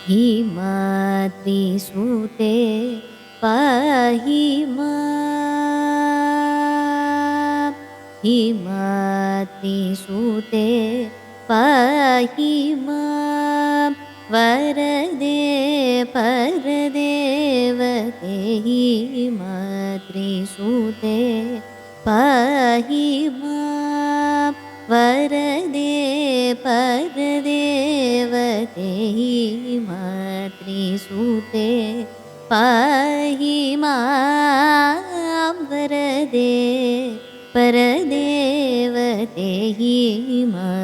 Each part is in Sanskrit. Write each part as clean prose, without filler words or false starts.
हिमाद्रिसुते पाहि मां हिमाद्रिसुते पाहि मां वरदे परदेवते हिमाद्रिसुते पाहि मां वरदे परदेवते हिमाद्रिसुते पाहि मां वरदे परदेवते हिमाद्रिसुते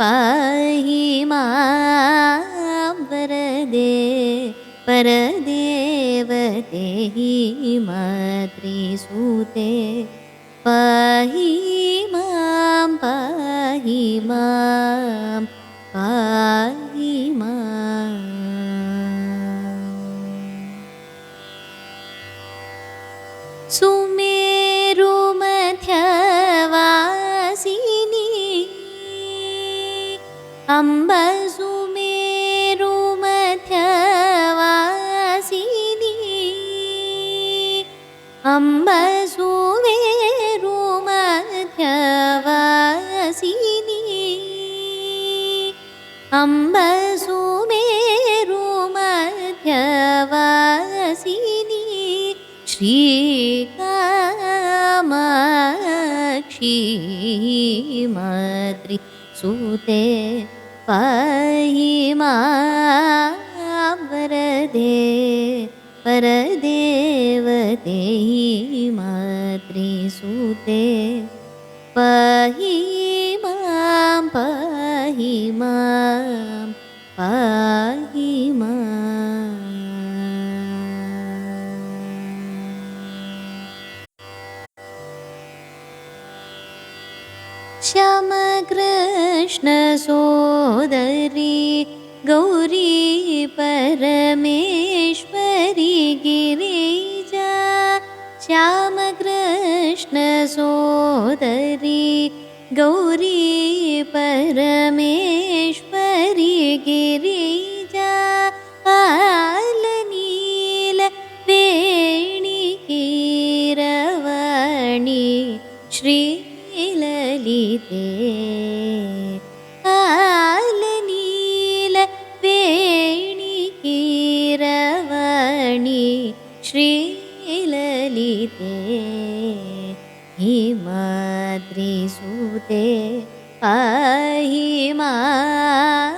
पाहि मां वरदे परदेवते हिमाद्रिसुते पाहि मां पाहि मां पाहि मां सुमेरुमध्यवासिनी अम्ब सुमेरुमध्यवासिनी अम्ब सुमेरुमध्यवासिनी अम्ब सुमेरुमध्यवासिनी श्रीकामाक्षी हिमाद्रिसुते पाहि मां वरदे परदेवते हिमाद्रिसुते पाहि मां पाहि मां पाहि मां श्यामकृष्ण सोदरी गौरी परमेश्वरी गिरिजा श्यामकृष्ण सोदरी गौरी परमेश्वरी गिरिजा आलनील वेणिकीरवाणी श्रीललिते आलनील वेणिकीरवाणी श्रीललिते हिमाद्रिसुते पाहि मां